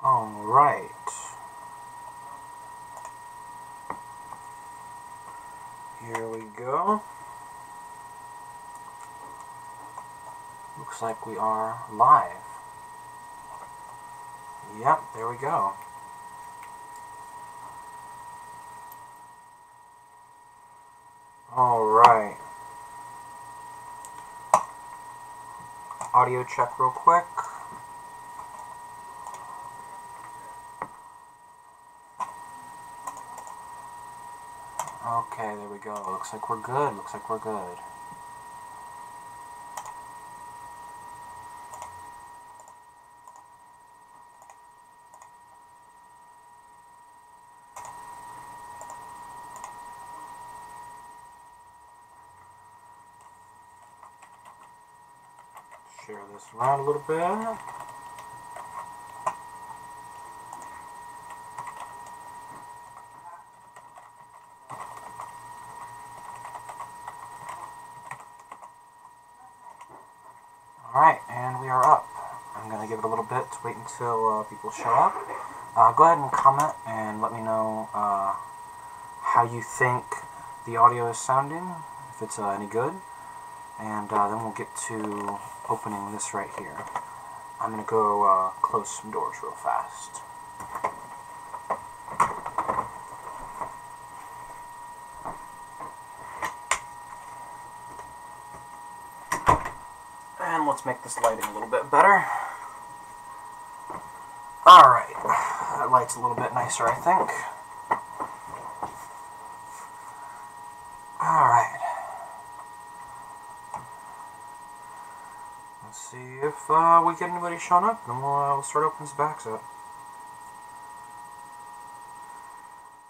Alright. Here we go. Looks like we are live. Yep, there we go. Alright. Audio check real quick. Okay, there we go. Looks like we're good. Looks like we're good. Share this around a little bit. Alright, and we are up. I'm going to give it a little bit to wait until people show up. Go ahead and comment and let me know how you think the audio is sounding, if it's any good. And then we'll get to opening this right here. I'm going to go close some doors real fast. And let's make this lighting a little bit better. Alright, that light's a little bit nicer, I think. Alright. Let's see if we get anybody showing up, then we'll start opening some packs up.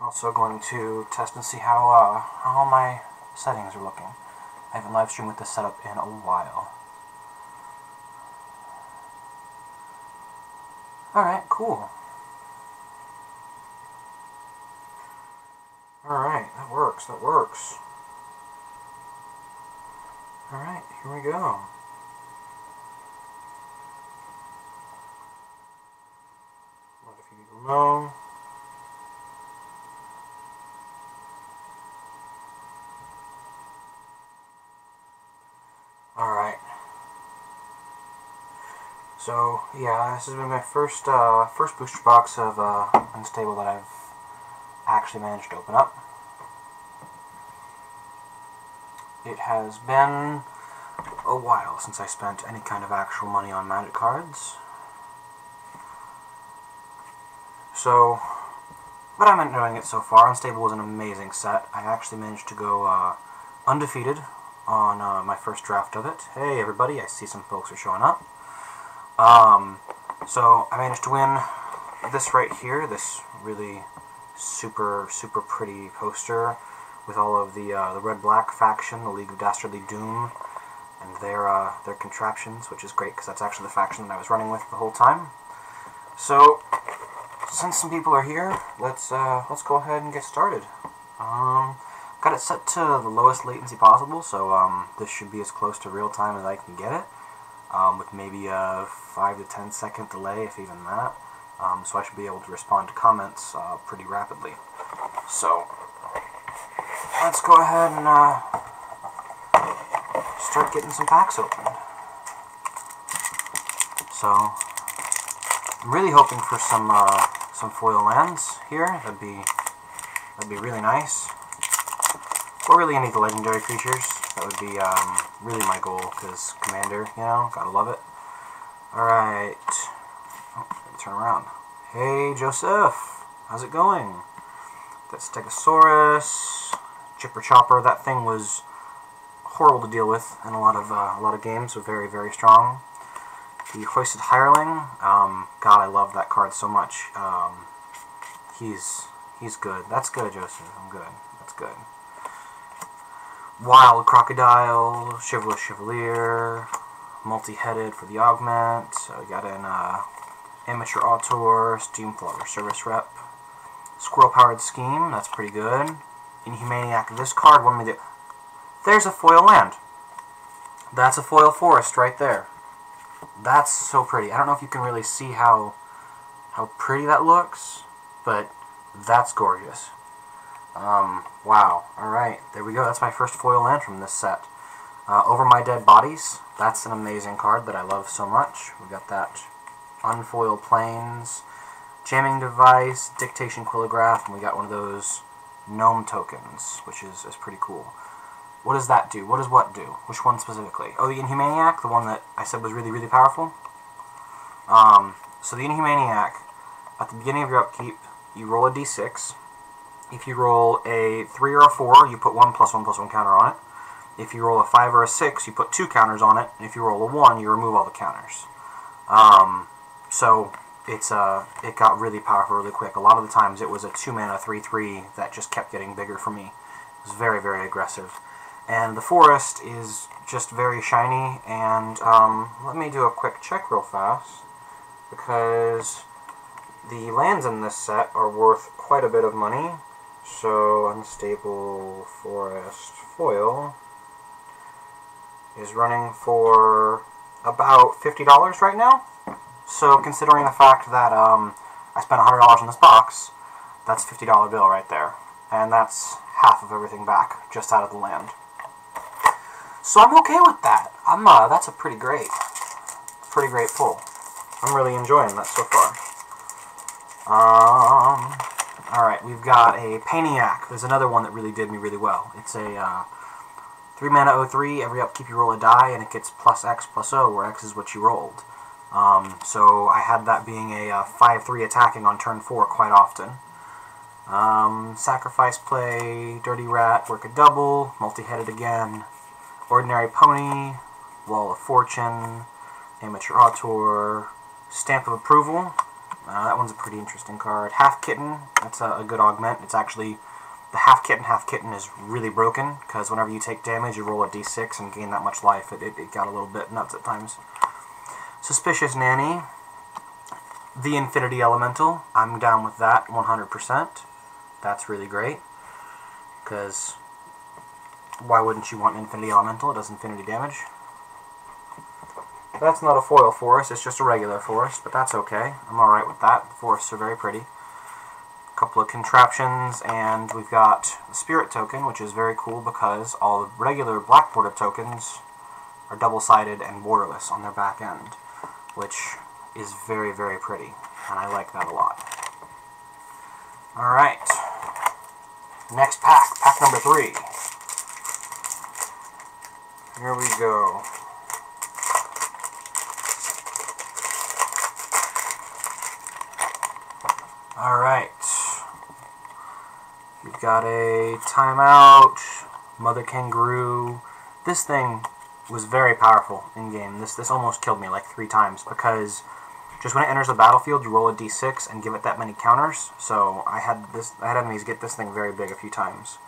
Also going to test and see how all my settings are looking. I haven't live streamed with this setup in a while. Alright, cool. Alright, that works, that works. Alright, here we go. Let a few people know. Alright. So, yeah, this has been my first booster box of Unstable that I've actually managed to open up. It has been a while since I spent any kind of actual money on Magic cards. So, but I'm enjoying it so far. Unstable was an amazing set. I actually managed to go undefeated on my first draft of it. Hey everybody, I see some folks are showing up. So I managed to win this right here, this really super pretty poster with all of the red-black faction, the League of Dastardly Doom, and their contraptions, which is great because that's actually the faction that I was running with the whole time. So since some people are here, let's go ahead and get started. Got it set to the lowest latency possible, so this should be as close to real time as I can get it. With maybe a 5 to 10 second delay, if even that. So I should be able to respond to comments pretty rapidly. So let's go ahead and start getting some packs opened. So I'm really hoping for some foil lands here. That'd be really nice. Or really any of the legendary creatures. That would be really my goal, because Commander, you know, gotta love it. Alright. Oh, turn around. Hey, Joseph. How's it going? That's Stegosaurus. Chipper Chopper. That thing was horrible to deal with in a lot of games, so very strong. The Hoisted Hireling. God, I love that card so much. He's good. That's good, Joseph. I'm good. That's good. Wild Crocodile, Chivalrous Chevalier, Multi-Headed for the Augment. So we got an Amateur Auteur, Steamflogger Service Rep, Squirrel Powered Scheme. That's pretty good. Inhumaniac. This card wanted me to. There's a foil land. That's a foil forest right there. That's so pretty. I don't know if you can really see how how pretty that looks, but that's gorgeous. Wow. Alright, there we go. That's my first foil land from this set. Over My Dead Bodies. That's an amazing card that I love so much. We got that Unfoiled Planes, Jamming Device, Dictation Quillograph, and we got one of those Gnome tokens, which is pretty cool. What does that do? What does what do? Which one specifically? Oh, the Inhumaniac, the one that I said was really, really powerful. So the Inhumaniac, at the beginning of your upkeep, you roll a d6. If you roll a 3 or a 4, you put 1+1+1 counter on it. If you roll a 5 or a 6, you put 2 counters on it. And if you roll a 1, you remove all the counters. So it got really powerful really quick. A lot of the times it was a 2-mana 3/3 that just kept getting bigger for me. It was very, very aggressive. And the Forest is just very shiny. And let me do a quick check real fast, because the lands in this set are worth quite a bit of money. So Unstable Forest foil is running for about $50 right now. So considering the fact that I spent $100 on this box, that's a $50 bill right there. And that's half of everything back, just out of the land. So I'm okay with that. That's a pretty great pull. I'm really enjoying that so far. Alright, we've got a Painiac. There's another one that really did me really well. It's a 3-mana 0/3. Every upkeep you roll a die, and it gets +X/+O, where X is what you rolled. So I had that being a 5/3 attacking on turn 4 quite often. Sacrifice Play, Dirty Rat, work a double, multi-headed again, Ordinary Pony, Wall of Fortune, Amateur Auteur, Stamp of Approval. That one's a pretty interesting card. Half Kitten, that's a good augment. It's actually, the half kitten is really broken, because whenever you take damage, you roll a d6 and gain that much life. It got a little bit nuts at times. Suspicious Nanny, the Infinity Elemental. I'm down with that 100%. That's really great, because why wouldn't you want an Infinity Elemental? It does infinity damage. That's not a foil forest, it's just a regular forest, but that's okay. I'm alright with that. The forests are very pretty. A couple of contraptions, and we've got the Spirit token, which is very cool because all the regular black border tokens are double-sided and borderless on their back end, which is very, very pretty, and I like that a lot. Alright. Next pack, pack number 3. Here we go. Alright. We've got a Timeout, Mother Kangaroo. This thing was very powerful in-game. This almost killed me like 3 times, because just when it enters the battlefield, you roll a d6 and give it that many counters. So I had enemies get this thing very big a few times.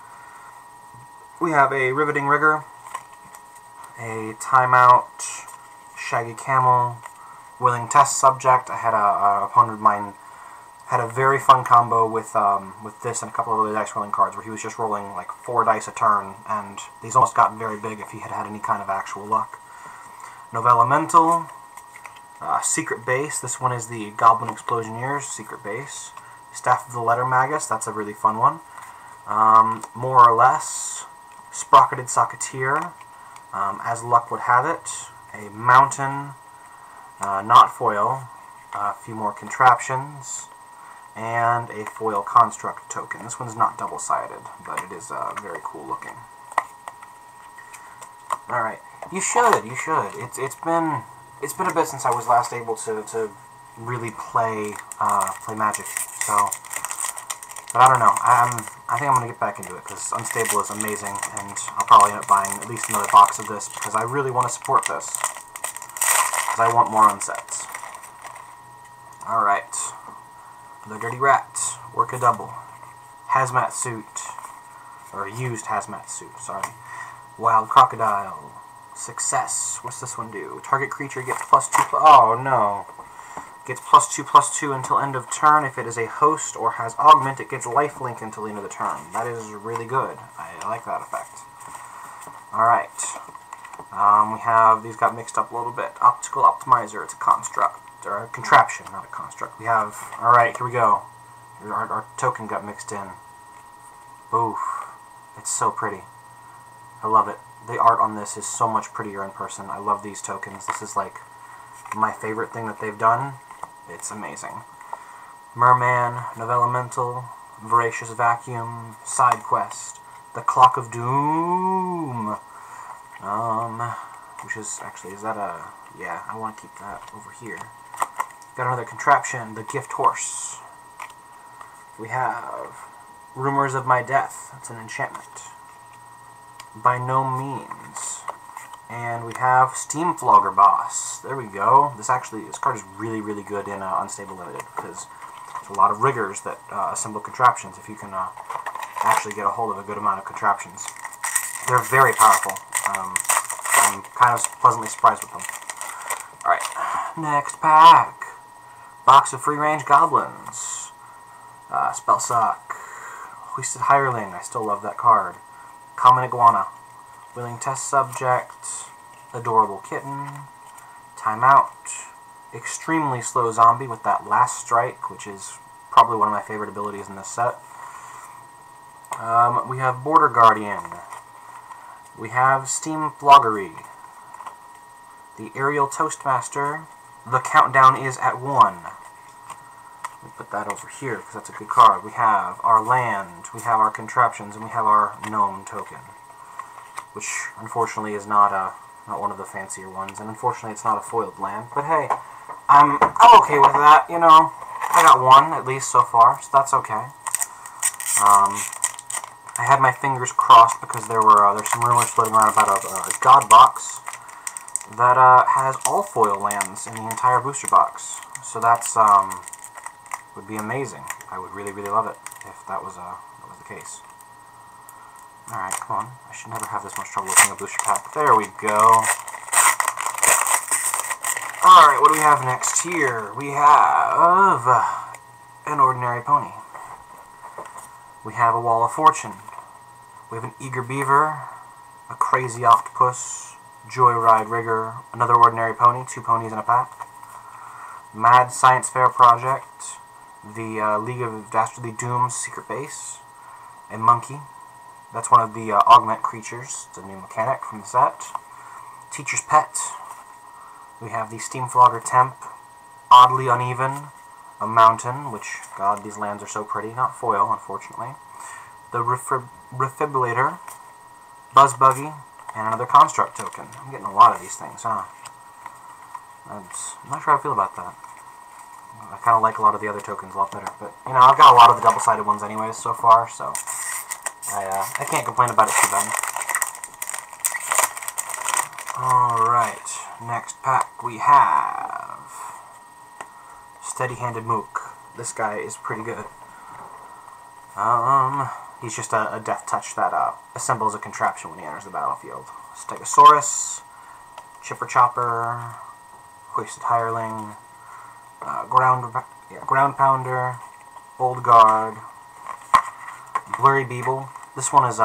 We have a Riveting Rigger, a Timeout, Shaggy Camel, Willing Test Subject. I had a opponent of mine had a very fun combo with this and a couple of other dice rolling cards, where he was just rolling like 4 dice a turn, and these almost got very big if he had had any kind of actual luck. Novelemental, Secret Base. This one is the Goblin Explosioneers Secret Base. Staff of the Letter Magus. That's a really fun one. More or Less, Sprocketed Socketeer. As luck would have it, a Mountain, not foil, a few more contraptions, and a foil construct token. This one's not double-sided, but it is very cool looking. Alright, you should. It's been a bit since I was last able to really play Magic, so, but I don't know. I think I'm going to get back into it, because Unstable is amazing, and I'll probably end up buying at least another box of this, because I really want to support this, because I want more unsets. Alright. The Dirty Rat, work a double. Hazmat Suit, or used Hazmat Suit, sorry. Wild Crocodile, Success. What's this one do? Target creature gets +2. Oh no. Gets +2/+2 until end of turn. If it is a host or has augment, it gets lifelink until the end of the turn. That is really good. I like that effect. Alright. We have, these got mixed up a little bit. Optical Optimizer, it's a construct. or a contraption, not a construct. We have, alright, here we go. Our token got mixed in. Oof. It's so pretty. I love it. The art on this is so much prettier in person. I love these tokens. This is like my favorite thing that they've done. It's amazing. Merman, Novelemental, Voracious Vacuum, Side Quest, The Clock of Doom. Which is actually, is that a, yeah, I want to keep that over here. Got another contraption, The Gift Horse. We have Rumors of My Death. It's an enchantment. By No Means. And we have Steam Flogger Boss. There we go. This card is really, really good in Unstable Limited, because there's a lot of riggers that assemble contraptions if you can actually get a hold of a good amount of contraptions. They're very powerful. I'm kind of pleasantly surprised with them. Alright, next pack. Box of Free-Range Goblins. Spellsuck. Hoisted Hireling. I still love that card. Common Iguana. Willing Test Subject. Adorable Kitten. Timeout. Extremely Slow Zombie with that Last Strike, which is probably one of my favorite abilities in this set. We have Border Guardian. We have Steam Floggery. The Aerial Toastmaster. The countdown is at 1. Let me put that over here because that's a good card. We have our land, we have our contraptions, and we have our gnome token, which unfortunately is not one of the fancier ones, and unfortunately it's not a foiled land. But hey, I'm okay with that. You know, I got one at least so far, so that's okay. I had my fingers crossed because there's some rumors floating around about a God box that has all foil lands in the entire booster box. So that's would be amazing. I would really, really love it if that was the case. Alright, come on. I should never have this much trouble opening a booster pack. There we go. Alright, what do we have next here? We have an Ordinary Pony. We have a Wall of Fortune. We have an Eager Beaver, a Crazy Octopus, Joyride Rigger, another Ordinary Pony, 2 ponies in a pack. Mad Science Fair Project, the League of Dastardly Doom's Secret Base, a Monkey. That's one of the Augment creatures. It's a new mechanic from the set. Teacher's Pet. We have the Steam Flogger Temp, Oddly Uneven, a Mountain, which, God, these lands are so pretty. Not foil, unfortunately. The Refibrillator, Buzz Buggy, and another Construct token. I'm getting a lot of these things, huh? I'm not sure how I feel about that. I kind of like a lot of the other tokens a lot better, but, you know, I've got a lot of the double-sided ones anyways so far, so I can't complain about it too bad. Alright, next pack we have Steady-Handed Mook. This guy is pretty good. He's just a death touch that assembles a contraption when he enters the battlefield. Stegosaurus, Chipper Chopper, Hoisted Hireling, Ground Pounder, Old Guard, Blurry Beeble. This one is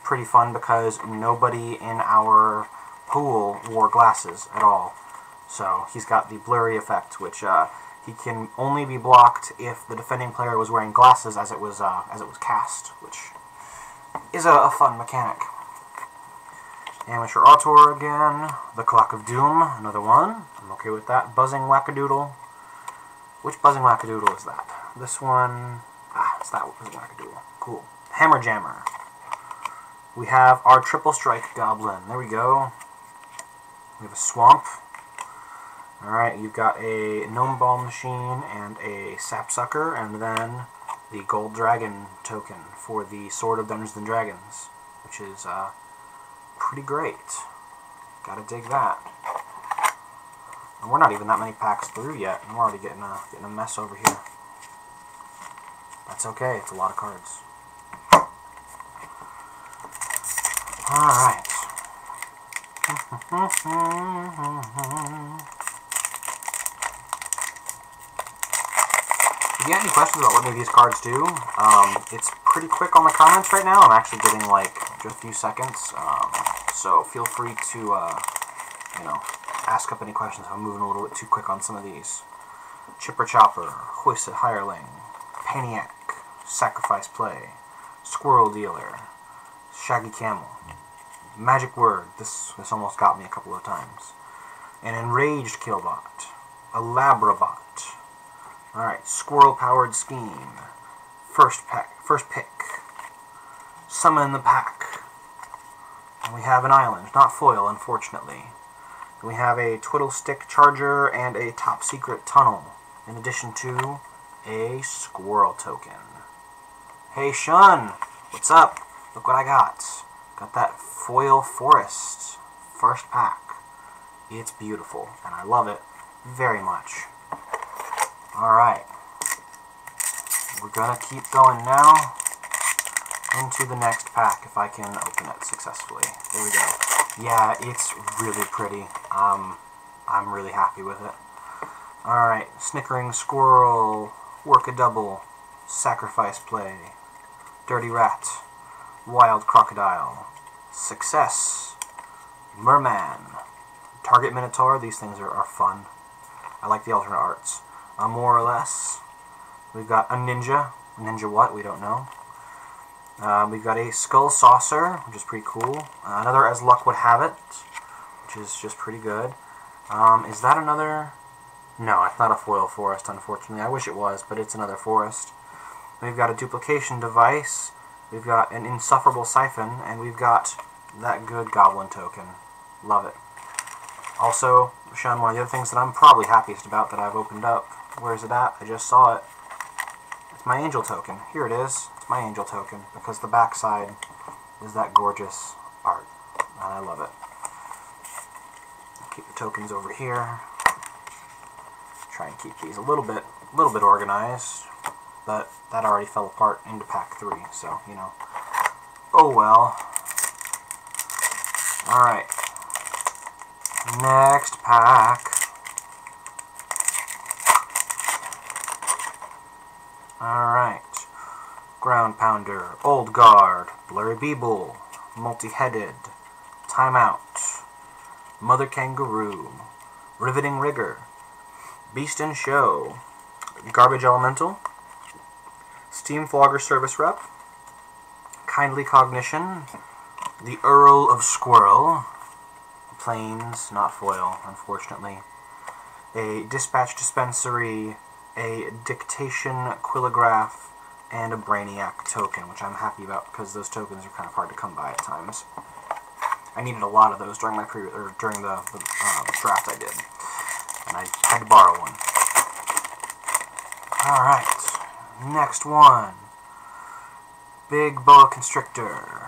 pretty fun because nobody in our pool wore glasses at all. So he's got the blurry effect, which he can only be blocked if the defending player was wearing glasses as it was cast, which is a fun mechanic. Amateur Autor again. The Clock of Doom, another one. I'm okay with that. Buzzing Wackadoodle. Which Buzzing Wackadoodle is that? This one. It's that Buzzing Wackadoodle. Cool. Hammer Jammer. We have our Triple Strike Goblin. There we go. We have a Swamp. Alright, you've got a Gnome Ball Machine and a Sapsucker, and then the Gold Dragon token for the Sword of Dungeons & Dragons, which is pretty great. Gotta dig that. And we're not even that many packs through yet, and we're already getting a mess over here. That's okay, it's a lot of cards. Alright. If you have any questions about what any of these cards do, it's pretty quick on the comments right now. I'm actually getting like just a few seconds, so feel free to, you know, ask up any questions. I'm moving a little bit too quick on some of these. Chipper Chopper, Hoisted Hireling, Paniac, Sacrifice Play, Squirrel Dealer, Shaggy Camel, Magic Word, this almost got me a couple of times, an Enraged Killbot, a Labrabot, alright, Squirrel Powered Scheme, First Pick, Summon the Pack, and we have an island, not foil unfortunately. We have a Twiddlestick Charger and a Top Secret Tunnel, in addition to a Squirrel token. Hey Shun, what's up? Look what I got. Got that Foil Forest first pack. It's beautiful, and I love it very much. Alright, we're gonna keep going now into the next pack if I can open it successfully. There we go. Yeah, it's really pretty. I'm really happy with it. Alright, Snickering Squirrel, Work a Double, Sacrifice Play, Dirty Rat, Wild Crocodile, Success, Merman, Target Minotaur. These things are fun. I like the alternate arts. More or less. We've got a Ninja. Ninja what? We don't know. We've got a Skull Saucer, which is pretty cool. Another As Luck Would Have It, which is just pretty good. Is that another? No, it's not a Foil Forest, unfortunately. I wish it was, but it's another forest. We've got a Duplication Device. We've got an Insufferable Siphon, and we've got that good Goblin token. Love it. Also, Sean, one of the other things that I'm probably happiest about that I've opened up. Where is it at? I just saw it. It's my Angel token. Here it is. It's my Angel token, because the backside is that gorgeous art, and I love it. Keep the tokens over here. Try and keep these a little bit organized, but that already fell apart into pack 3, so you know. Oh well. All right. Next pack. All right. Ground Pounder, Old Guard, Blurry Beeble, Multi-Headed, Timeout, Mother Kangaroo, Riveting Rigger, Beast in Show, Garbage Elemental, Steam Flogger Service Rep, Kindly Cognition, the Earl of Squirrel, Plains, not foil, unfortunately, a Dispatch Dispensary, a Dictation Quillograph, and a Brainiac token, which I'm happy about because those tokens are kind of hard to come by at times. I needed a lot of those during my during the draft I did, and I had to borrow one. All right, next one: Big Boa Constrictor,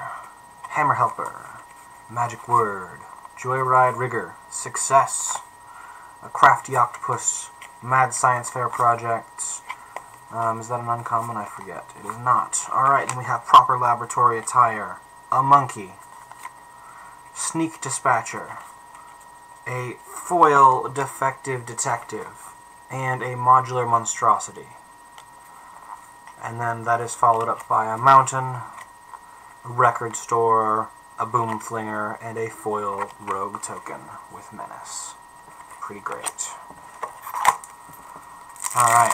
Hammer Helper, Magic Word, Joyride Rigger, Success, a Crafty Octopus, Mad Science Fair Project. Is that an uncommon? I forget. It is not. Alright, then we have Proper Laboratory Attire, a Monkey, Sneak Dispatcher, a Foil Defective Detective, and a Modular Monstrosity. And then that is followed up by a Mountain, a Record Store, a Boom Flinger, and a Foil Rogue token with Menace. Pretty great. Alright.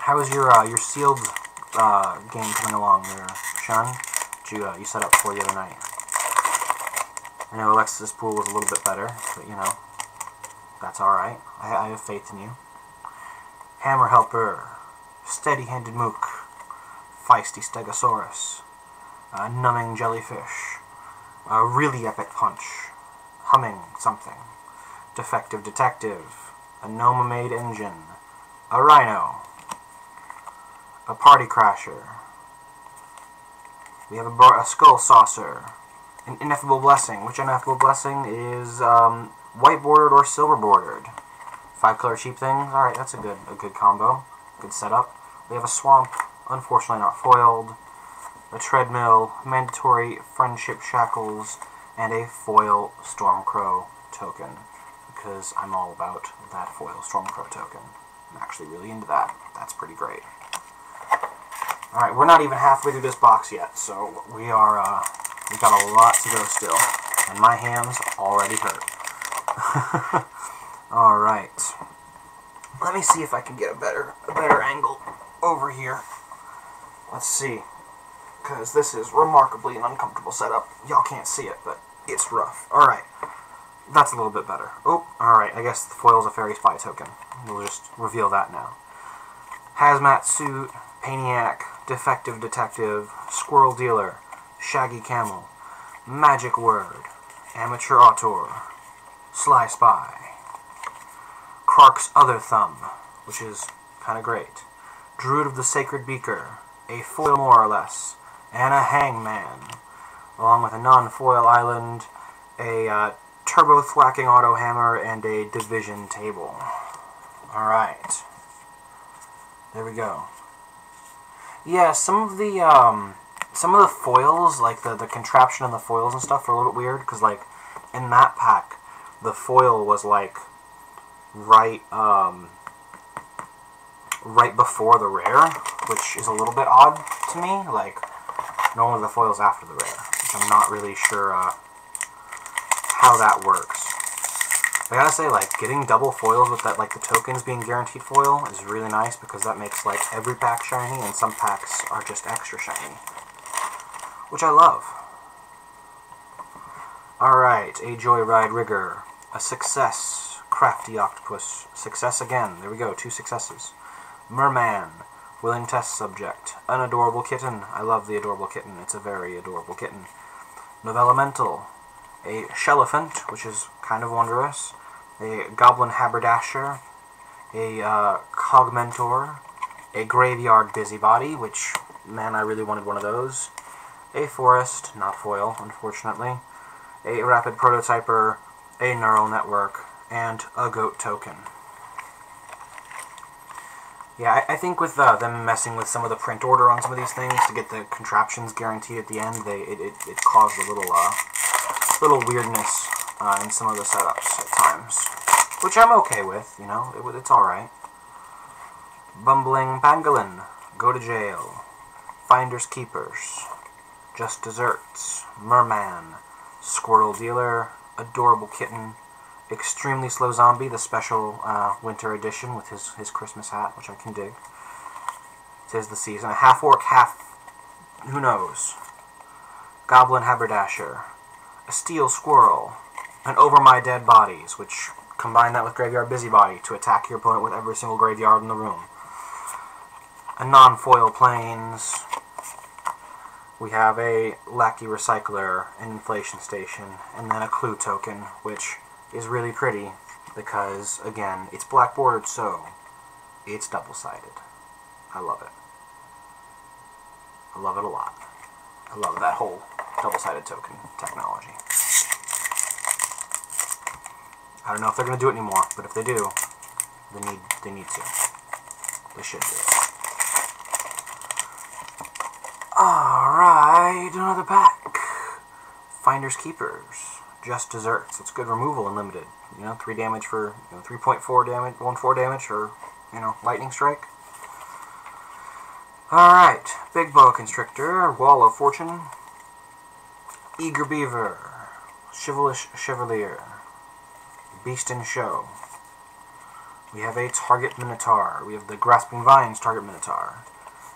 How is your sealed game coming along there, Sean? Did you set up for the other night? I know Alexis' pool was a little bit better, but you know, that's alright. I have faith in you. Hammer Helper, Steady-Handed Mook, Feisty Stegosaurus, Numbing Jellyfish, a Really Epic Punch, Humming Something, Defective Detective, a Noma-Made Engine, a Rhino, a Party Crasher. We have a Skull Saucer, an Ineffable Blessing. Which Ineffable Blessing is white bordered or silver bordered? 5-color cheap things. All right, that's a good combo, good setup. We have a Swamp, unfortunately not foiled, a Treadmill, Mandatory Friendship Shackles, and a Foil Stormcrow token, because I'm all about that Foil Stormcrow token. I'm actually really into that. That's pretty great. Alright, we're not even halfway through this box yet, so we got a lot to go still, and my hands already hurt. Alright. Let me see if I can get a better angle over here. Let's see, because this is remarkably an uncomfortable setup. Y'all can't see it, but it's rough. Alright, that's a little bit better. Oh, alright, I guess the foil's a fairy spy token. We'll just reveal that now. Hazmat suit, Paniac, Defective Detective, Squirrel Dealer, Shaggy Camel, Magic Word, Amateur Auteur, Sly Spy, Krark's Other Thumb, which is kind of great, Druid of the Sacred Beaker, a foil more or less, and a Hangman, along with a non-foil island, a turbo-thwacking auto hammer, and a division table. Alright. There we go. Yeah, some of the foils, like the contraption and the foils and stuff, are a little bit weird, because, like, in that pack, the foil was, like, right before the rare, which is a little bit odd to me. Like, normally the foil's after the rare, which I'm not really sure how that works. I gotta say, like, getting double foils with that, like, the tokens being guaranteed foil is really nice, because that makes, like, every pack shiny, and some packs are just extra shiny, which I love. Alright, a Joyride Rigger, a Success, Crafty Octopus, Success again, there we go, 2 successes. Merman, Willing Test Subject, an Adorable Kitten, I love the Adorable Kitten, it's a very adorable kitten. Novelemental, a Shelliphant, which is kind of wondrous, a Goblin Haberdasher, a Cogmentor, a Graveyard Busybody, which, man, I really wanted one of those, a Forest, not foil, unfortunately, a Rapid Prototyper, a Neural Network, and a Goat Token. Yeah, I think with them messing with some of the print order on some of these things to get the contraptions guaranteed at the end, it caused a little weirdness in some of the setups at times, which I'm okay with, you know, it's alright. Bumbling Pangolin, Go to Jail, Finders Keepers, Just Desserts, Merman, Squirrel Dealer, Adorable Kitten, Extremely Slow Zombie, the special winter edition with his Christmas hat, which I can dig. 'Tis the season. A half-orc, who knows. Goblin Haberdasher, a Steel Squirrel, and Over My Dead Bodies, which combine that with Graveyard Busybody to attack your opponent with every single graveyard in the room. A non-foil Plains. We have a Lackey Recycler, an Inflation Station, and then a Clue Token, which is really pretty because, again, it's black bordered, so it's double-sided. I love it. I love it a lot. I love that whole double-sided token technology. I don't know if they're going to do it anymore, but if they do, they need to. They should do it. Alright, another pack. Finders Keepers. Just Desserts. It's good removal and limited. You know, 3 damage for, 3.4 damage, 1/4 damage for, Lightning Strike. Alright, Big Boa Constrictor, Wall of Fortune, Eager Beaver, Chivalrous Chevalier, Beast in Show. We have a Target Minotaur. We have the Grasping Vines Target Minotaur.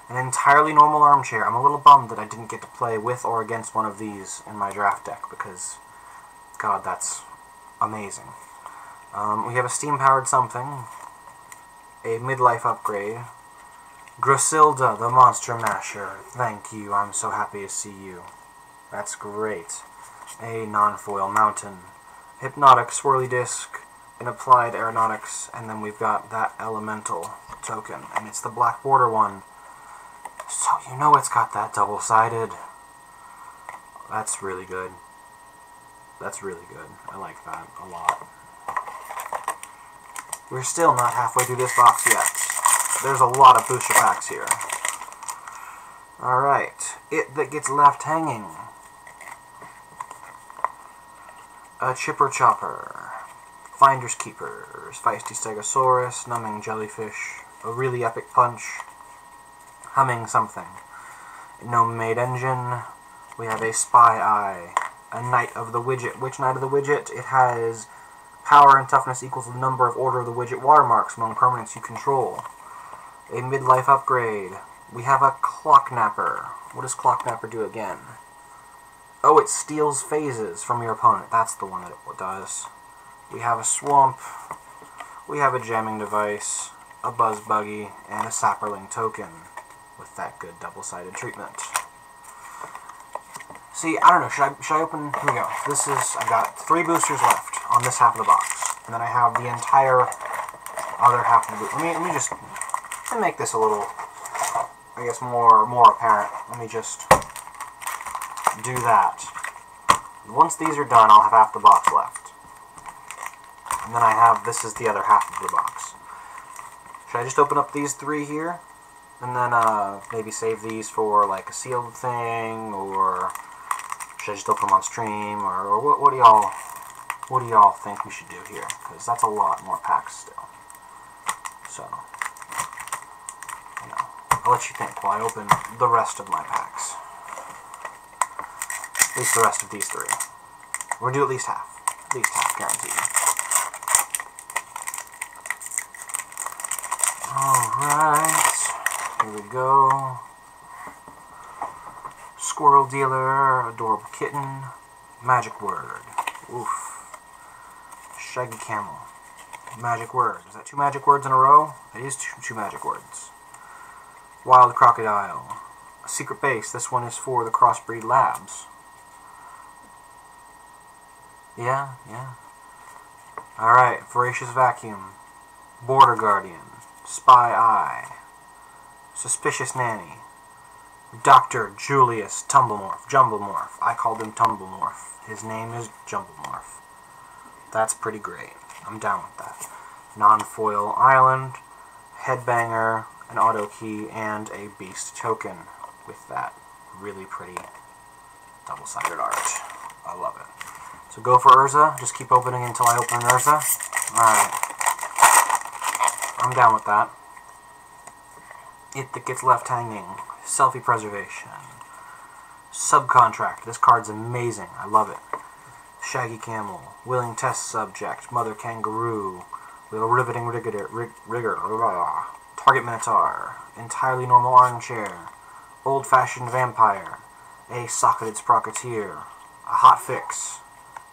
An entirely normal armchair. I'm a little bummed that I didn't get to play with or against one of these in my draft deck because, God, that's amazing. We have a steam-powered something, a midlife upgrade, Grosilda, the Monster Masher. Thank you, I'm so happy to see you. That's great. A non-foil mountain, Hypnotic Swirly Disc, an Applied Aeronautics, and then we've got that Elemental token, and it's the black border one. So you know it's got that double-sided. That's really good. That's really good. I like that a lot. We're still not halfway through this box yet. There's a lot of booster packs here. Alright. It That Gets Left Hanging. A Chipper Chopper. Finders Keepers. Feisty Stegosaurus. Numbing Jellyfish. A Really Epic Punch. Humming Something. Gnome Made Engine. We have a Spy Eye. A Knight of the Widget. Which Knight of the Widget? It has Power and toughness equals the number of Order of the Widget watermarks among permanents you control. A midlife upgrade. We have a Clocknapper. What does Clocknapper do again? Oh, it steals phases from your opponent. That's the one that it does. We have a Swamp. We have a Jamming Device, a Buzz Buggy, and a Sapperling token with that good double-sided treatment. See, I don't know, should I open, here we go. I've got 3 boosters left on this half of the box. And then I have the entire other half of the booster. Let me just make this a little, I guess, more apparent. Let me just do that. Once these are done, I'll have half the box left. And then I have, this is the other half of the box. Should I just open up these 3 here? And then maybe save these for like a sealed thing, or should I just open them on stream, or what do y'all think we should do here? Because that's a lot more packs still. So, you know, I'll let you think while I open the rest of my packs. At least the rest of these 3. We'll do at least half. At least half, guaranteed. Alright. Here we go. Squirrel Dealer, Adorable Kitten, Magic Word. Oof. Shaggy Camel. Magic Word. Is that 2 magic words in a row? It is two magic words. Wild Crocodile. A Secret Base. This one is for the Crossbreed Labs. Yeah. Alright. Voracious Vacuum. Border Guardian. Spy Eye. Suspicious Nanny. Dr. Julius Jumblemorph. I called him Tumblemorph. His name is Jumblemorph. That's pretty great. I'm down with that. Non-foil Island, Headbanger, an auto key, and a beast token with that really pretty double-sided art. I love it. So go for Urza. Just keep opening until I open an Urza. Alright. I'm down with that. It That Gets Left Hanging. Selfie Preservation. Subcontract. This card's amazing. I love it. Shaggy Camel. Willing Test Subject. Mother Kangaroo. We have a Riveting Rigger. Target Minotaur. Entirely Normal Armchair. Old-Fashioned Vampire. A Socketed Sprocketeer. A Hot Fix.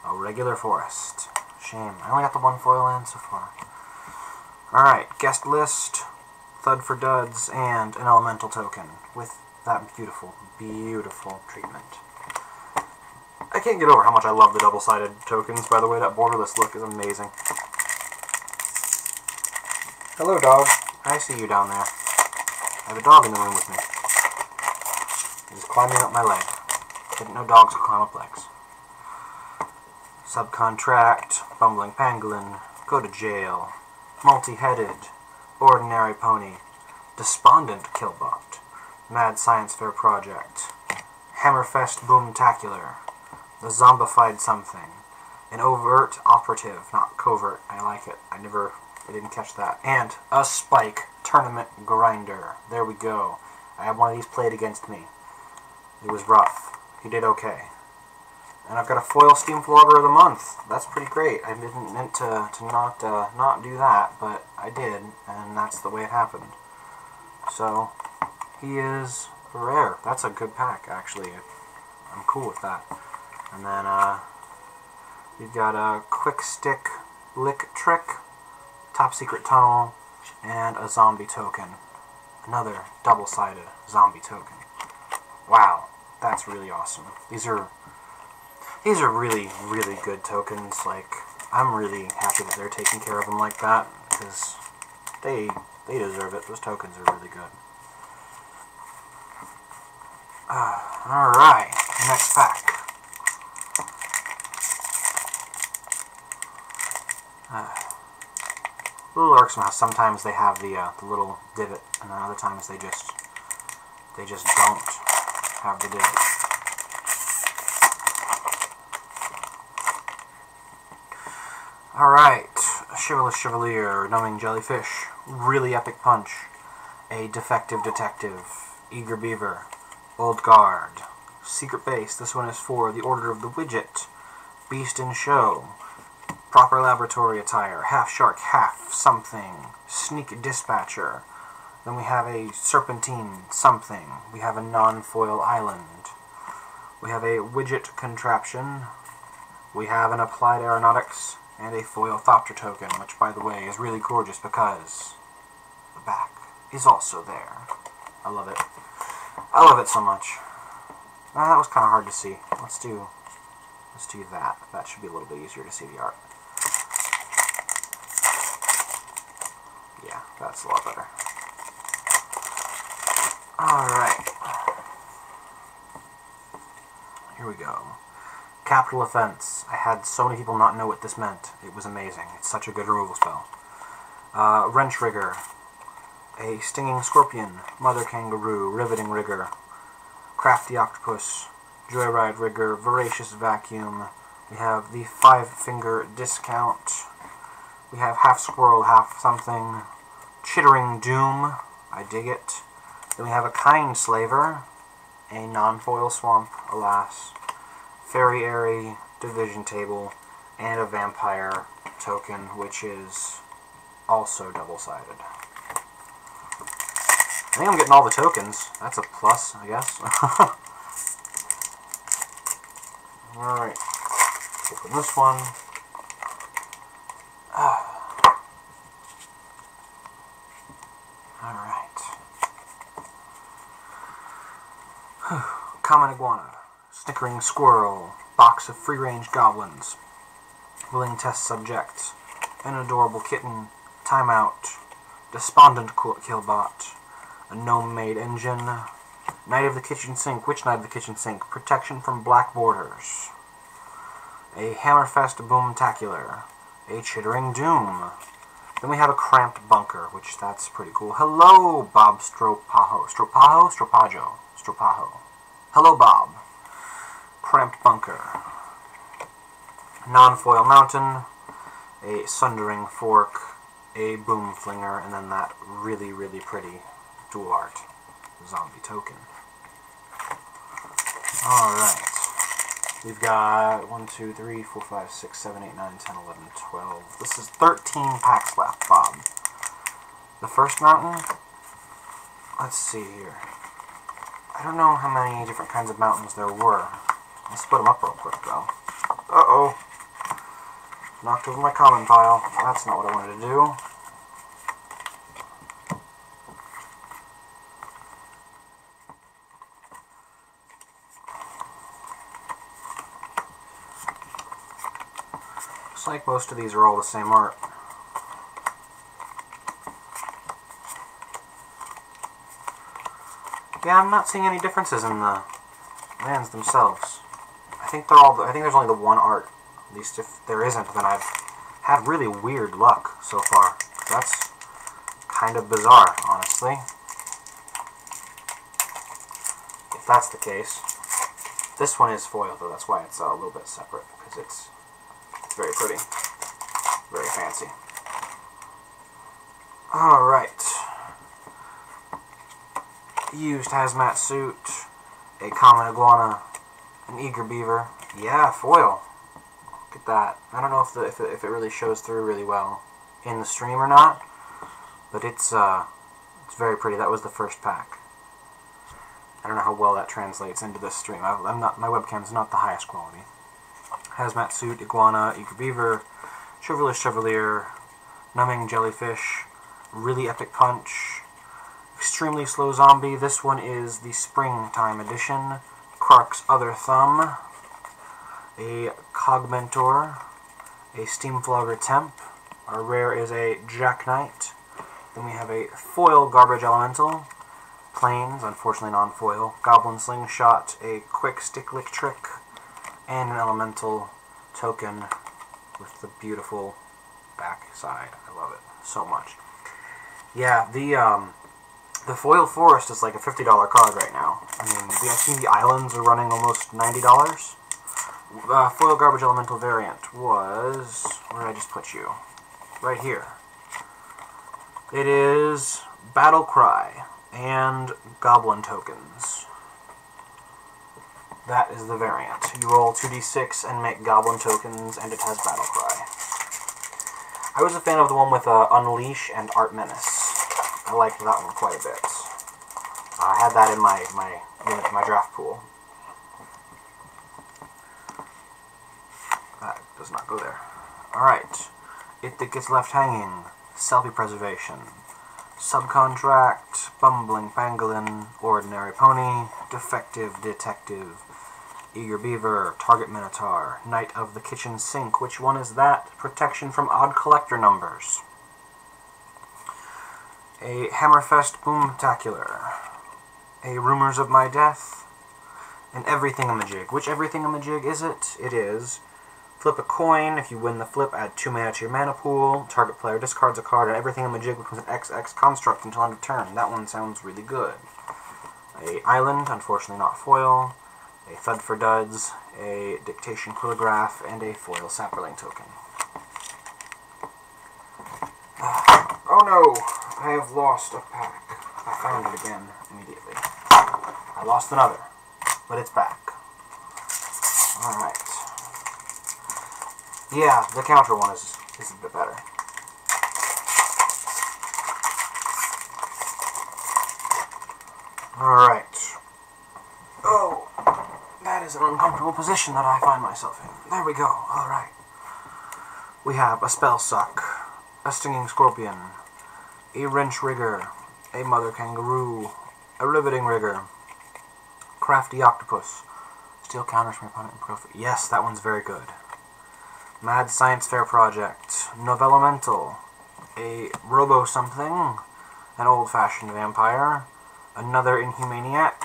A Regular Forest. Shame. I only got the 1 foil in so far. Alright. Guest List. Thud for Duds, and an Elemental token with that beautiful, beautiful treatment. I can't get over how much I love the double-sided tokens, by the way. That borderless look is amazing. Hello, dog. I see you down there. I have a dog in the room with me. He's climbing up my leg. Didn't know dogs could climb up legs. Subcontract, Bumbling Pangolin, Go to Jail, Multi-Headed, Ordinary Pony, Despondent Killbot, Mad Science Fair Project, Hammerfest Boomtacular, The Zombified Something, an Overt Operative, not Covert, I like it, I didn't catch that, and a Spike Tournament Grinder. There we go. I had one of these played against me. It was rough. He did okay. And I've got a foil Steamflogger of the Month. That's pretty great. I didn't meant to not do that, but I did, and that's the way it happened. So, he is rare. That's a good pack, actually. I'm cool with that. And then, you've got a Quick Stick Lick Trick, Top Secret Tunnel, and a Zombie token. Another double-sided zombie token. Wow, that's really awesome. These are really, really good tokens. Like, I'm really happy that they're taking care of them like that, because they deserve it. Those tokens are really good. Alright, next pack. A little irksome how sometimes they have the little divot, and then other times they just don't have the divot. Alright, Chivalrous Chevalier, Numbing Jellyfish, Really Epic Punch, a Defective Detective, Eager Beaver, Old Guard, Secret Base. This one is for the Order of the Widget, Beast in Show, proper laboratory attire, half shark, half something, sneak dispatcher. Then we have a serpentine something. We have a non-foil island. We have a widget contraption. We have an applied aeronautics and a foil Thopter token, which, by the way, is really gorgeous because the back is also there. I love it. I love it so much. That was kind of hard to see. Let's do that. That should be a little bit easier to see the art. Yeah, that's a lot better. Alright. Here we go. Capital Offense. I had so many people not know what this meant. It was amazing. It's such a good removal spell. Wrench Rigger. A Stinging Scorpion. Mother Kangaroo. Riveting Rigger. Crafty Octopus. Joyride Rigger. Voracious Vacuum. We have the 5-finger discount. We have half squirrel, half something. Chittering Doom. I dig it. Then we have a Kind Slaver. A non-foil swamp, alas. Fairy Airy, Division Table, and a Vampire token, which is also double-sided. I think I'm getting all the tokens. That's a plus, I guess. Alright. Open this one. Alright. Common Iguana. Snickering Squirrel. Box of free-range goblins. Willing test subject. An adorable kitten. Timeout. Despondent Killbot. A gnome-made engine. Knight of the Kitchen Sink. Which Knight of the Kitchen Sink? Protection from black borders. A Hammerfest Boomtacular. A Chittering Doom. Then we have a Cramped Bunker, which that's pretty cool. Hello, Bob Stropajo. Stropajo. Hello, Bob. Cramped Bunker. Non-foil Mountain. A Sundering Fork. A Boom Flinger, and then that really, really pretty dual art zombie token. Alright. We've got 1, 2, 3, 4, 5, 6, 7, 8, 9, 10, 11, 12. This is 13 packs left, Bob. The first mountain? Let's see here. I don't know how many different kinds of mountains there were. I'll split them up real quick, though. Uh-oh. Knocked over my common pile. That's not what I wanted to do. Looks like most of these are all the same art. Yeah, I'm not seeing any differences in the lands themselves. I think there's only the one art. At least if there isn't, then I've had really weird luck so far. That's kind of bizarre, honestly. If that's the case. This one is foil, though. That's why it's a little bit separate, because it's very pretty. Very fancy. Alright. Used hazmat suit. A common iguana. An eager beaver. Yeah, foil. Look at that. I don't know if it really shows through really well in the stream or not, but it's very pretty. That was the first pack. I don't know how well that translates into this stream. My webcam's not the highest quality. Hazmat suit, iguana, eager beaver, chivalrous chevalier, numbing jellyfish, really epic punch, extremely slow zombie. This one is the springtime edition. Krark's Other Thumb, a Cogmentor, a Steamflogger Temp. Our rare is a Jack Knight. Then we have a foil Garbage Elemental, Plains, unfortunately non-foil, Goblin Slingshot, a Quick Stick Lick Trick, and an Elemental token with the beautiful back side. I love it so much. Yeah, the foil forest is like a $50 card right now. I mean, I think the islands are running almost $90. Foil Garbage Elemental variant was... Where did I just put you? Right here. It is Battle Cry and Goblin tokens. That is the variant. You roll 2d6 and make Goblin tokens, and it has Battle Cry. I was a fan of the one with Unleash and Art Menace. I liked that one quite a bit. I had that in my draft pool. That does not go there. Alright. It That Gets Left Hanging. Selfie Preservation. Subcontract. Bumbling Pangolin. Ordinary Pony. Defective Detective. Eager Beaver. Target Minotaur. Knight of the Kitchen Sink. Which one is that? Protection from odd collector numbers. A Hammerfest Boomtacular. A Rumors of My Death. An Everythingamajig. Which Everythingamajig is it? It is flip a coin. If you win the flip, add 2 mana to your mana pool. Target player discards a card, and Everythingamajig becomes an XX construct until end of turn. That one sounds really good. A Island, unfortunately not foil. A Thud for Duds. A Dictation Quillograph, and a foil Saproling token. Oh no! I have lost a pack. I found it again immediately. I lost another, but it's back. Alright. Yeah, the counter one is a bit better. Alright. Oh, that is an uncomfortable position that I find myself in. There we go. Alright. We have a Spell Suck, a Stinging Scorpion, a Wrench Rigger, a Mother Kangaroo, a Riveting Rigger, Crafty Octopus, Steal counters from your opponent and profit. Yes, that one's very good. Mad Science Fair Project, Novelemental, a Robo-something, an old-fashioned vampire, another Inhumaniac.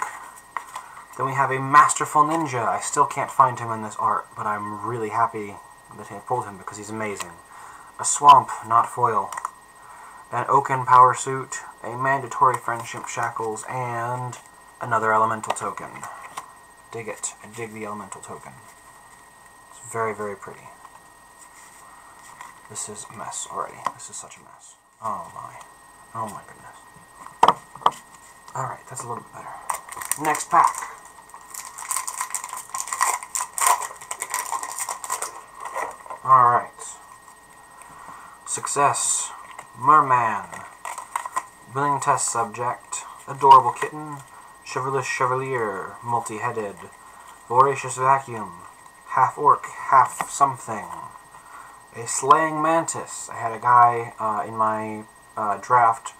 Then we have a Masterful Ninja. I still can't find him in this art, but I'm really happy that I pulled him because he's amazing. A Swamp, not foil. An Oaken Power Suit, a Mandatory Friendship Shackles, and another Elemental token. Dig it. I dig the Elemental token. It's very, very pretty. This is a mess already. This is such a mess. Oh my. Oh my goodness. Alright, that's a little bit better. Next pack. Alright. Success. Merman. Willing Test Subject. Adorable Kitten. Chivalrous Chevalier. Multi-headed. Voracious Vacuum. Half Orc, half something. A Slaying Mantis. I had a guy in my draft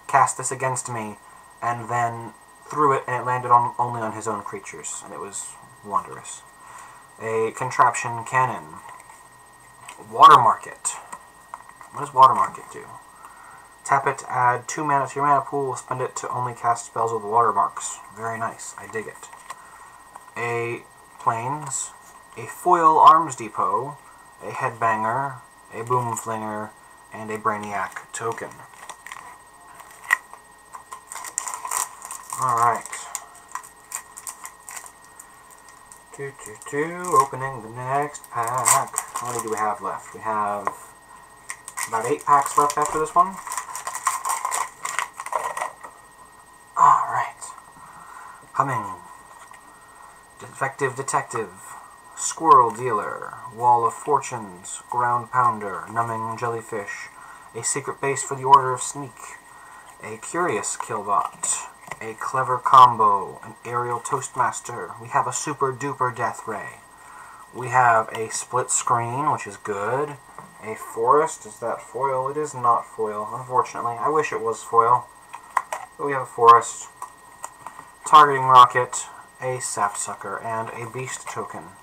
cast this against me and then threw it, and it landed only on his own creatures, and it was wondrous. A Contraption Cannon. Water Market. What does Water Market do? Tap it, add 2 mana to your mana pool, spend it to only cast spells with watermarks. Very nice. I dig it. A Plains. A Foil Arms Depot. A Headbanger. A Boomflinger. And a Brainiac token. Alright. Opening the next pack. How many do we have left? We have about 8 packs left after this one. Alright. Humming. Defective Detective. Squirrel Dealer. Wall of Fortunes. Ground Pounder. Numbing Jellyfish. A Secret Base for the Order of Sneak. A Curious Killbot. A Clever Combo. An Aerial Toastmaster. We have a Super Duper Death Ray. We have a Split Screen, which is good. A Forest. Is that foil? It is not foil, unfortunately. I wish it was foil. But we have a Forest. Targeting Rocket. A Sapsucker. And a Beast token.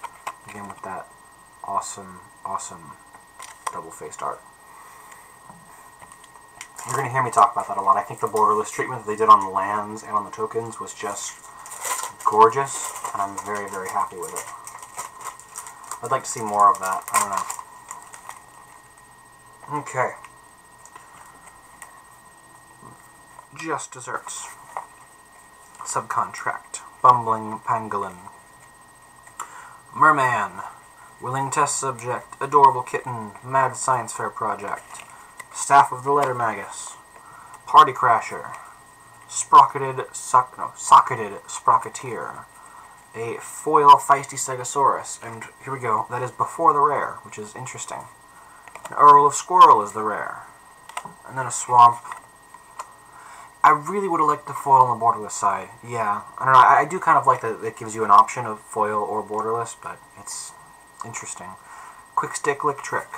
Again with that awesome, awesome double-faced art. You're going to hear me talk about that a lot. I think the borderless treatment that they did on the lands and on the tokens was just gorgeous, and I'm very, very happy with it. I'd like to see more of that. I don't know. Okay. Just Desserts. Subcontract. Bumbling Pangolin. Merman. Willing Test Subject. Adorable Kitten. Mad Science Fair Project. Staff of the Letter Magus. Party Crasher. Socketed Sprocketeer. A Foil Feisty Stegosaurus. And here we go. That is before the rare, which is interesting. An Earl of Squirrel is the rare. And then a Swamp. I really would have liked the foil on the borderless side. Yeah, I don't know, I do kind of like that it gives you an option of foil or borderless, but it's interesting. Quick Stick Lick Trick,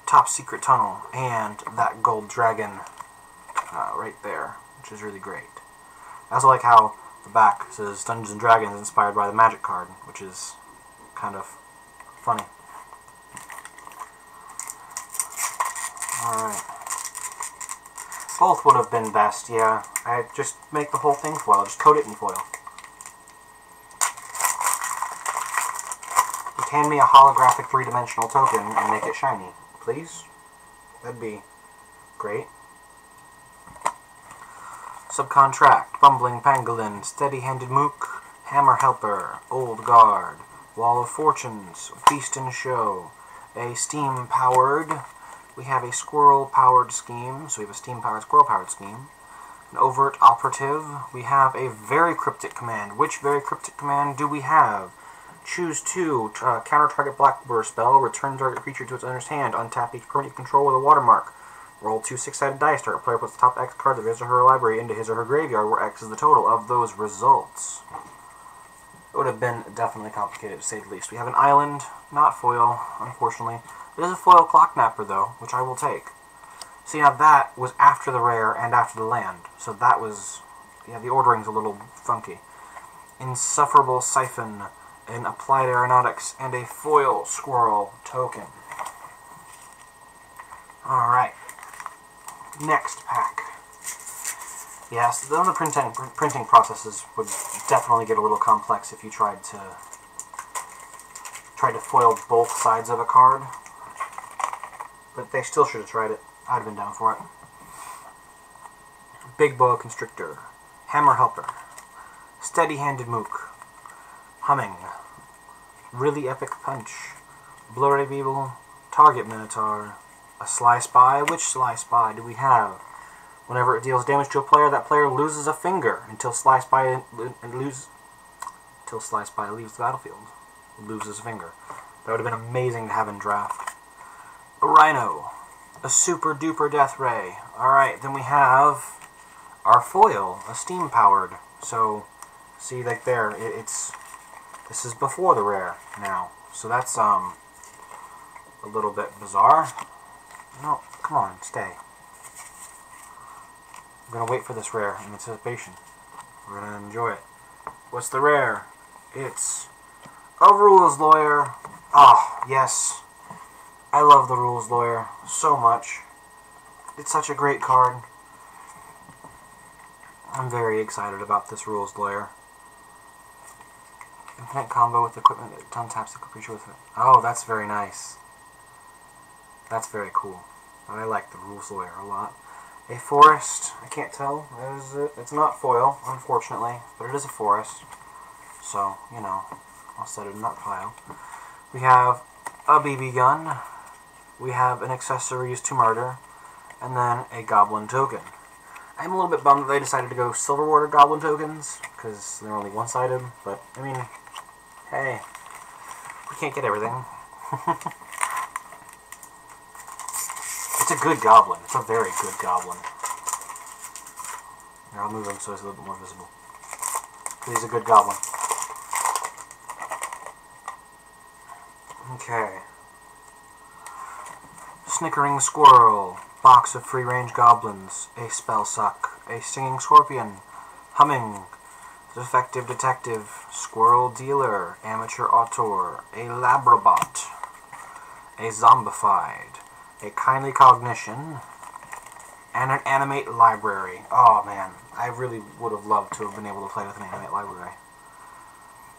Top Secret Tunnel, and that Gold Dragon right there, which is really great. I also like how the back says Dungeons and Dragons inspired by the Magic card, which is kind of funny. Alright. Both would have been best, yeah. I'd just make the whole thing foil, just coat it in foil. Just hand me a holographic three-dimensional token and make it shiny, please. That'd be great. Subcontract, Bumbling Pangolin, Steady-Handed Mook, Hammer Helper, Old Guard, Wall of Fortunes, Feast and Show, a Steam-powered, we have a Squirrel-powered scheme, so we have a Steam-powered, Squirrel-powered scheme. An Overt Operative, we have a Very Cryptic command. Which Very Cryptic command do we have? Choose 2, counter target Blackbird spell, return target creature to its owner's hand, untap each permanent you control with a watermark. Roll 2 6-sided dice. Target player puts the top X cards of his or her library into his or her graveyard, where X is the total of those results. It would have been definitely complicated, to say the least. We have an island, not foil, unfortunately. It is a foil Clocknapper, though, which I will take. See, now that was after the rare and after the land, so that was, yeah, the ordering's a little funky. Insufferable Siphon, an Applied Aeronautics, and a foil Squirrel token. Alright. Next pack. Yes, the printing processes would definitely get a little complex if you tried to foil both sides of a card. But they still should have tried it. I'd have been down for it. Big Boa Constrictor, Hammer Helper, Steady-Handed Mook, Humming, Really Epic Punch, Blurry Beetle, Target Minotaur, a Sly Spy. Which Sly Spy do we have? Whenever it deals damage to a player, that player loses a finger until Sly Spy leaves the battlefield. Loses a finger. That would have been amazing to have in draft. A Rhino, a Super Duper Death Ray. Alright, then we have our foil, a Steam powered. So, see, like there, this is before the rare now. So that's a little bit bizarre. No, come on, stay. I'm gonna wait for this rare in anticipation. We're gonna enjoy it. What's the rare? It's a Rules Lawyer. Ah, yes. I love the Rules Lawyer so much. It's such a great card. I'm very excited about this Rules Lawyer. Infinite combo with equipment that untaps the creature with it. Oh, that's very nice. That's very cool. I like the Rules Lawyer a lot. A forest, I can't tell. It's not foil, unfortunately, but it is a forest. So, you know, I'll set it in that pile. We have a BB gun. We have an Accessories to Murder. And then a Goblin token. I'm a little bit bummed that they decided to go Silver Warder Goblin tokens, because they're only one-sided, but, I mean, hey, we can't get everything. It's a good goblin. It's a very good goblin. Here, I'll move him so he's a little bit more visible. He's a good goblin. Okay. Snickering Squirrel, Box of Free-Range Goblins, a Spell Suck, a Singing Scorpion, Humming, Defective Detective, Squirrel Dealer, Amateur Auteur, a Labrabot, a Zombified, a Kindly Cognition, and an Animate Library. Oh man, I really would have loved to have been able to play with an Animate Library.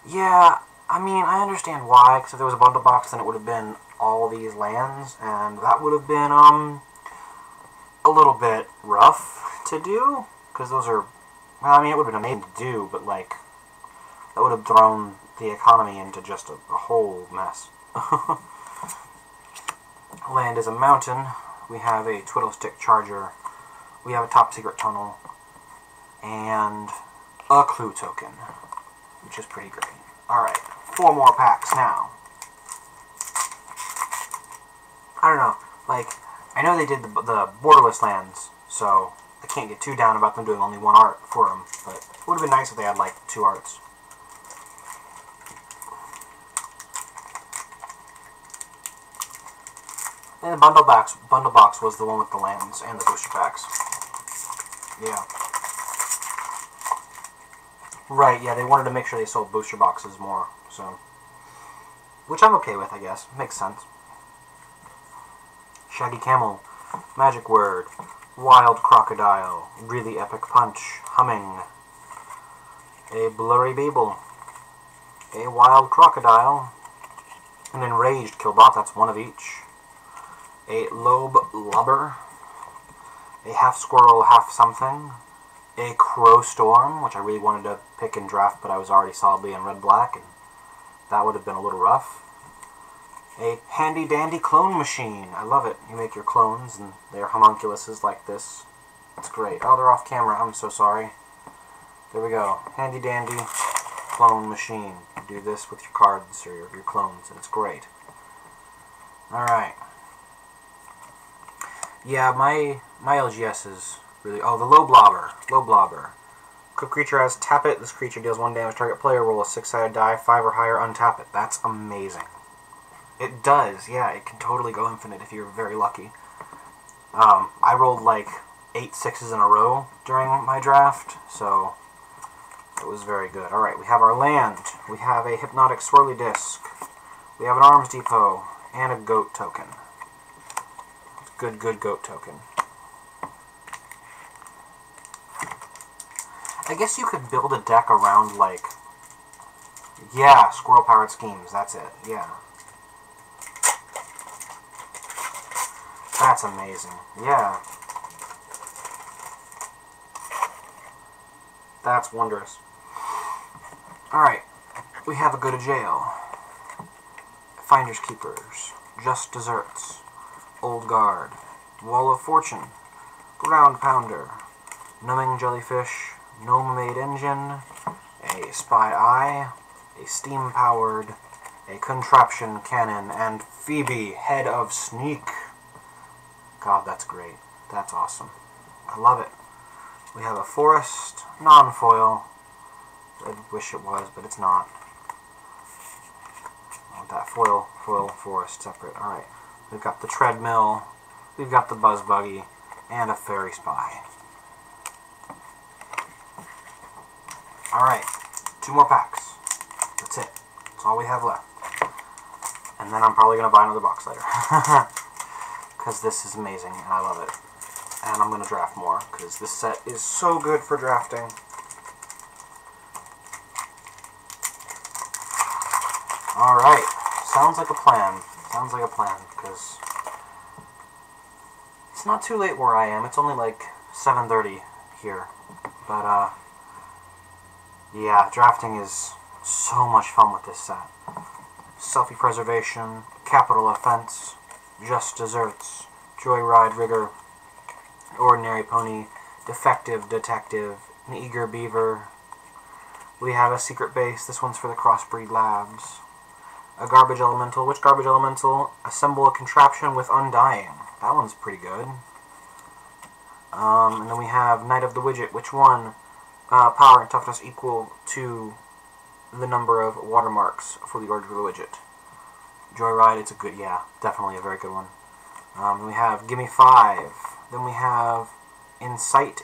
Yeah, I mean, I understand why, because if there was a bundle box, then it would have been all these lands, and that would have been, a little bit rough to do, because those are, well, I mean, it would have been amazing to do, but, like, that would have thrown the economy into just a whole mess. Land is a mountain. We have a Twiddlestick Charger. We have a Top Secret Tunnel. And a Clue token, which is pretty great. Alright, 4 more packs now. I don't know. Like, I know they did the Borderless lands, so I can't get too down about them doing only one art for them, but it would have been nice if they had, like, 2 arts. And the bundle box was the one with the lands and the booster packs. Yeah. Right, yeah, they wanted to make sure they sold booster boxes more, so. Which I'm okay with, I guess. Makes sense. Shaggy Camel, Magic Word, Wild Crocodile, Really Epic Punch, Humming, a Blurry Babel, a Wild Crocodile, an Enraged Killbot, that's one of each, a Lobe Lubber, a Half Squirrel, Half Something, a Crow Storm, which I really wanted to pick and draft, but I was already solidly in red-black, and that would have been a little rough. A handy-dandy clone machine. I love it. You make your clones, and they're homunculuses like this. It's great. Oh, they're off camera. I'm so sorry. There we go. Handy-dandy clone machine. You do this with your cards or your clones, and it's great. Alright. Yeah, my LGS is really... Oh, the Low Blobber. Low Blobber. Quick creature has tap it. This creature deals 1 damage. Target player roll a 6-sided die, 5 or higher, untap it. That's amazing. It does, yeah. It can totally go infinite if you're very lucky. I rolled like 8 6s in a row during my draft, so it was very good. Alright, we have our land. We have a Hypnotic Swirly Disc. We have an Arms Depot and a Goat token. Good Goat token. I guess you could build a deck around, like... Yeah, Squirrel Pirate Schemes, that's it, yeah. That's amazing. Yeah. That's wondrous. Alright. We have a Go to Jail. Finders Keepers. Just Desserts. Old Guard. Wall of Fortune. Ground Pounder. Numbing Jellyfish. Gnome-Made Engine. A Spy Eye. A Steam-Powered. A Contraption Cannon. And Phoebe, Head of Sneak. God, that's great. That's awesome. I love it. We have a Forest, non-foil. I wish it was, but it's not. I want that foil Forest separate. Alright. We've got the Treadmill. We've got the Buzz Buggy. And a Fairy Spy. Alright. 2 more packs. That's it. That's all we have left. And then I'm probably going to buy another box later. Because this is amazing, and I love it. And I'm going to draft more, because this set is so good for drafting. Alright, sounds like a plan. Sounds like a plan, because it's not too late where I am. It's only like 7:30 here. But, yeah, drafting is so much fun with this set. Selfie Preservation, Capital Offense, Just Desserts, Joyride Rigger, Ordinary Pony, Defective Detective, an Eager Beaver. We have a Secret Base. This one's for the Crossbreed Labs. A Garbage Elemental. Which Garbage Elemental? Assemble a Contraption with Undying. That one's pretty good. And then we have Knight of the Widget. Which one? Power and toughness equal to the number of watermarks for the order of the widget. Joyride, it's a good, yeah, definitely a very good one. We have Gimme 5. Then we have Insight.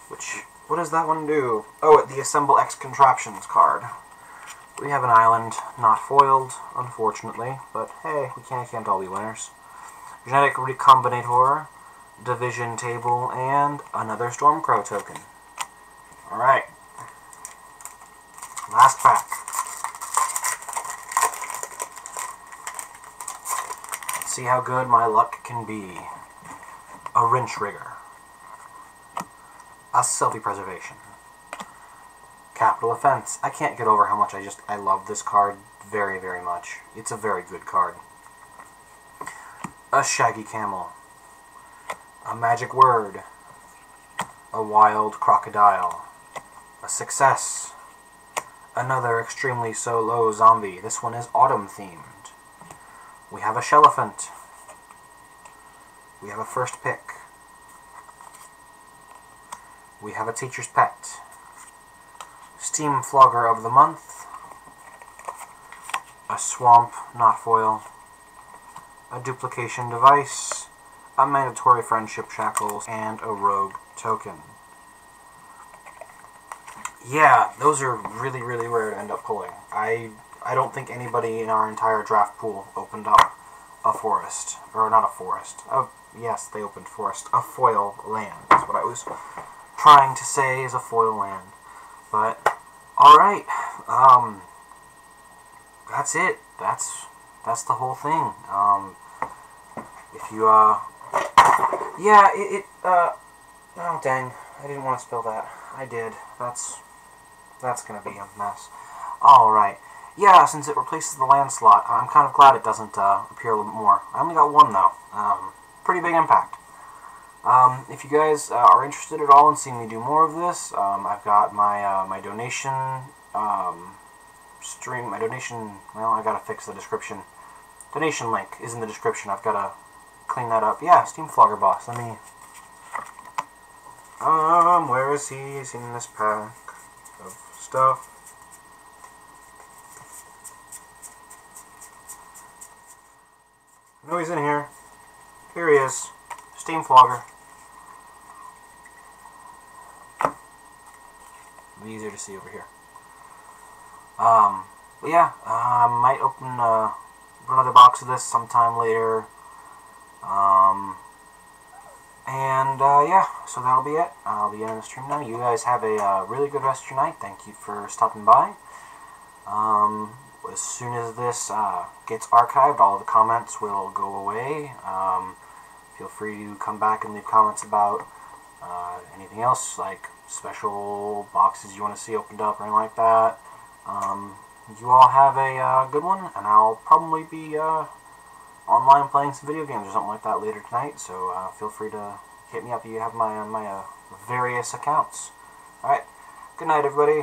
Which, what does that one do? Oh, the Assemble X Contraptions card. We have an island, not foiled, unfortunately, but hey, we can't all be winners. Genetic Recombinator, Division Table, and another Stormcrow token. Alright. Last pack. Let's see how good my luck can be. A Wrench Rigger. A Selfie Preservation. Capital Offense. I can't get over how much I love this card very, very much. It's a very good card. A Shaggy Camel. A Magic Word. A Wild Crocodile. A Success. Another Extremely So Low Zombie. This one is autumn themed. We have a Shelliphant. We have a First Pick. We have a Teacher's Pet. Steam Flogger of the Month. A Swamp Not Foil. A Duplication Device. A Mandatory Friendship Shackles. And a Rogue Token. Yeah, those are really, really rare to end up pulling. I don't think anybody in our entire draft pool opened up a forest. Or not a forest. Yes, they opened forest. A foil land is what I was trying to say, is a foil land. But, alright. That's it. That's the whole thing. If you, yeah, oh dang, I didn't want to spell that. I did. That's gonna be a mess. Alright. Yeah, since it replaces the land slot, I'm kind of glad it doesn't appear a little bit more. I only got one, though. Pretty big impact. If you guys are interested at all in seeing me do more of this, I've got my my donation stream. My donation. Well, I gotta fix the description. Donation link is in the description. I've gotta clean that up. Yeah, Steam Flogger Boss. Let me. Where is he? He's in this pack of stuff. No, he's in here. Here he is. Steam Flogger. It'll be easier to see over here. But yeah, I might open another box of this sometime later. Yeah, so that'll be it. I'll be ending the stream now. You guys have a really good rest of your night. Thank you for stopping by. As soon as this gets archived, all the comments will go away. Feel free to come back and leave comments about anything else, like special boxes you want to see opened up or anything like that. You all have a good one, and I'll probably be online playing some video games or something like that later tonight, so feel free to hit me up if you have my various accounts. Alright, good night everybody.